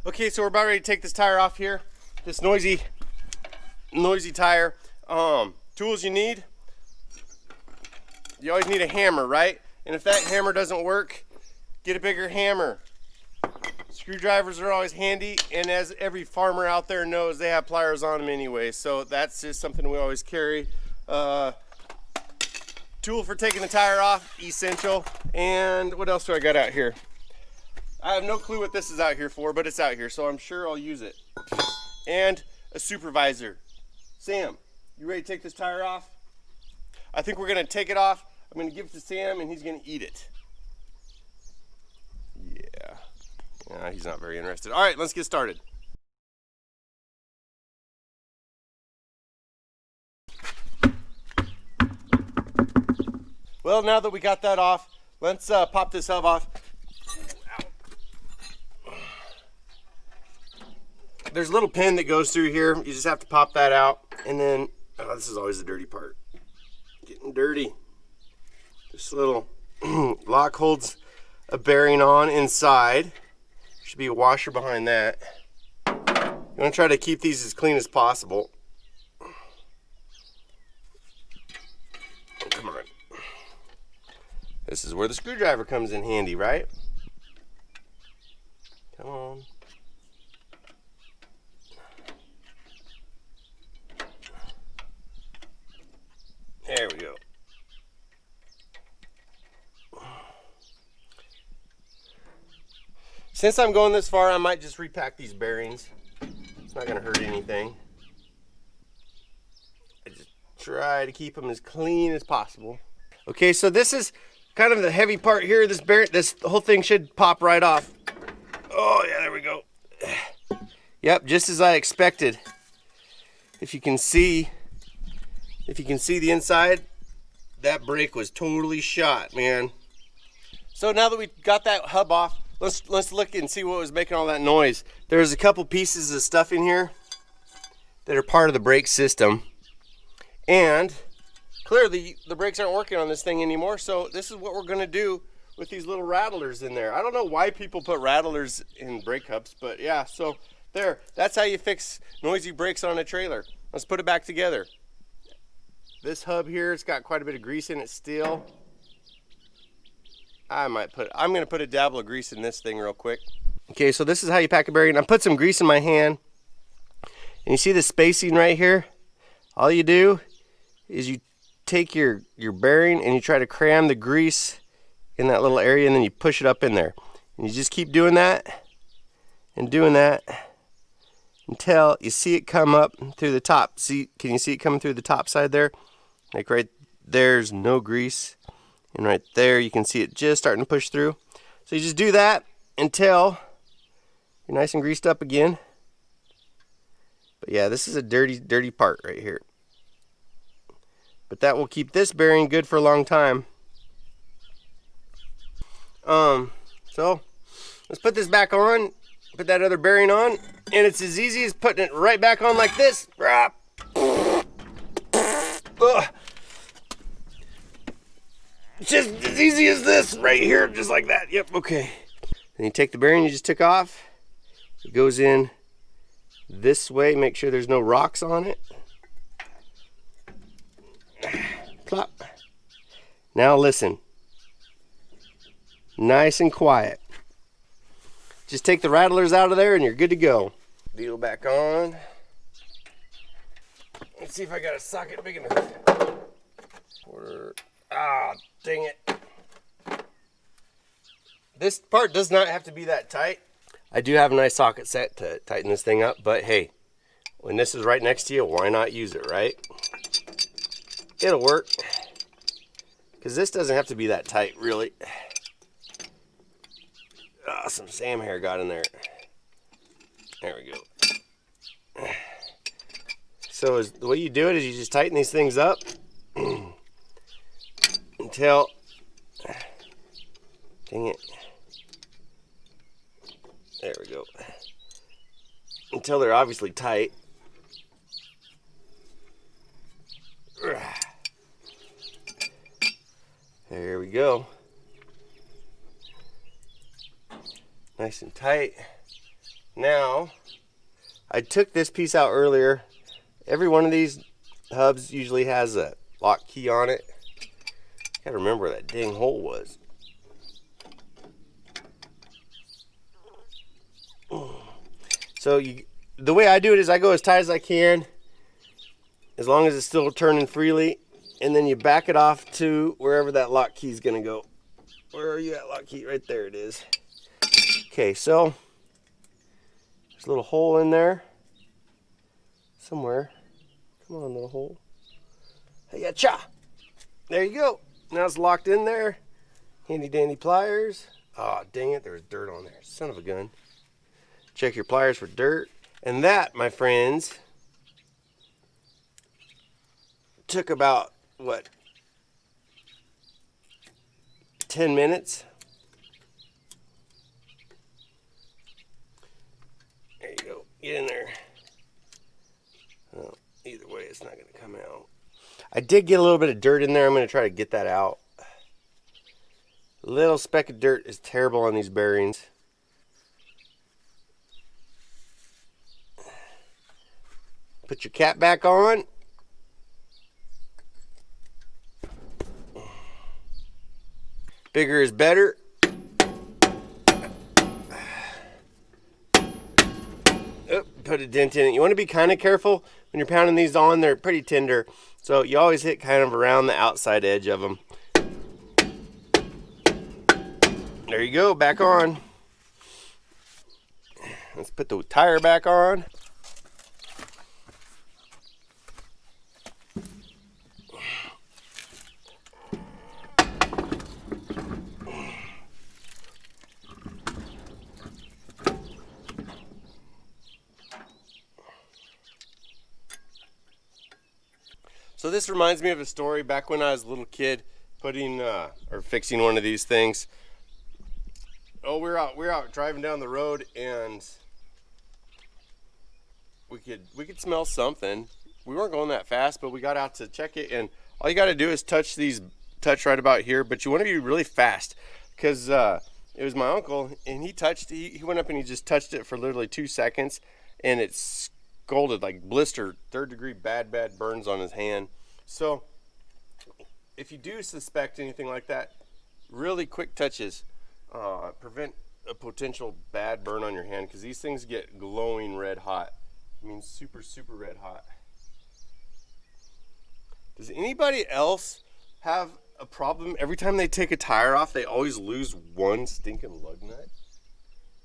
Okay, so we're about ready to take this tire off here. This noisy tire. Tools you need. You always need a hammer, right? And if that hammer doesn't work, get a bigger hammer. Screwdrivers are always handy, and as every farmer out there knows, they have pliers on them anyway, so that's just something we always carry. Tool for taking the tire off, essential. And what else do I got out here? I have no clue what this is out here for, but it's out here, so I'm sure I'll use it. And a supervisor. Sam, you ready to take this tire off? I think we're gonna take it off. I'm gonna give it to Sam, and he's gonna eat it. Yeah, he's not very interested. All right, let's get started. Well, now that we got that off, let's pop this hub off. There's a little pin that goes through here. You just have to pop that out. And then, this is always the dirty part. Getting dirty. This little lock holds a bearing on inside. Should be a washer behind that. You want to try to keep these as clean as possible. Oh, come on. This is where the screwdriver comes in handy, right? Come on. There we go. Since I'm going this far, I might just repack these bearings. It's not going to hurt anything. I just try to keep them as clean as possible. Okay, so this is kind of the heavy part here. This whole thing should pop right off. Oh yeah, there we go. Yep, just as I expected. If you can see the inside, that brake was totally shot, man. So now that we got that hub off, let's look and see what was making all that noise. There's a couple pieces of stuff in here that are part of the brake system, and clearly the brakes aren't working on this thing anymore. So this is what we're going to do with these little rattlers in there. I don't know why people put rattlers in brake hubs, but yeah. So there, that's how you fix noisy brakes on a trailer. Let's put it back together. This hub here, it's got quite a bit of grease in it still. I'm going to put a dabble of grease in this thing real quick. Okay, so this is how you pack a bearing. I put some grease in my hand. And you see the spacing right here? All you do is you take your bearing and you try to cram the grease in that little area, and then you push it up in there. And you just keep doing that and doing that until you see it come up through the top. Can you see it coming through the top side there? Like right there's no grease. And right there, you can see it just starting to push through. So you just do that until you're nice and greased up again. But yeah, this is a dirty, dirty part right here. But that will keep this bearing good for a long time. So let's put this back on, put that other bearing on, and it's as easy as putting it right back on like this. Just as easy as this right here, just like that. Yep, okay. Then you take the bearing you just took off. It goes in this way. Make sure there's no rocks on it. Plop. Now listen. Nice and quiet. Just take the rattlers out of there and you're good to go. Needle back on. Let's see if I got a socket big enough. Ah, dang it. This part does not have to be that tight. I do have a nice socket set to tighten this thing up, but hey, when this is right next to you, why not use it, right? It'll work. Because this doesn't have to be that tight, really. Ah, some Sam hair got in there. There we go. So the way you do it is you just tighten these things up until, dang it, there we go, until they're obviously tight. There we go. Nice and tight. Now, I took this piece out earlier. Every one of these hubs usually has a lock key on it. Gotta remember where that dang hole was. So the way I do it is I go as tight as I can, as long as it's still turning freely, and then you back it off to wherever that lock key is gonna go. Where are you at, lock key? Right there it is. Okay, so there's a little hole in there somewhere. Come on, little hole. Hey, cha! There you go. Now it's locked in there. Handy dandy pliers. Oh, dang it, there's dirt on there. Son of a gun. Check your pliers for dirt. And that, my friends, took about, what, 10 minutes? There you go. Get in there. Well, either way, it's not going to come out. I did get a little bit of dirt in there. I'm going to try to get that out. A little speck of dirt is terrible on these bearings. Put your cap back on. Bigger is better. Put a dent in it. You want to be kind of careful when you're pounding these on. They're pretty tender, so you always hit kind of around the outside edge of them. There you go, back on. Let's put the tire back on. So this reminds me of a story back when I was a little kid, putting or fixing one of these things. Oh, we're out driving down the road, and we could smell something. We weren't going that fast, but we got out to check it, and all you got to do is touch right about here. But you want to be really fast, because it was my uncle, and he went up and he just touched it for literally 2 seconds, and it scalded, like blister, 3rd degree bad burns on his hand. So if you do suspect anything like that, really quick touches prevent a potential bad burn on your hand, because these things get glowing red hot. I mean, super red hot. Does anybody else have a problem? Every time they take a tire off, they always lose one stinking lug nut.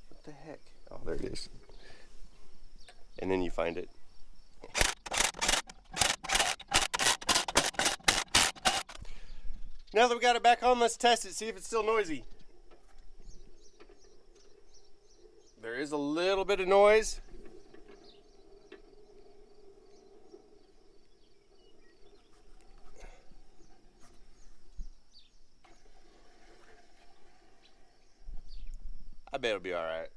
What the heck? Oh, there it is. And then you find it. Now that we got it back on, let's test it, see if it's still noisy. There is a little bit of noise. I bet it'll be all right.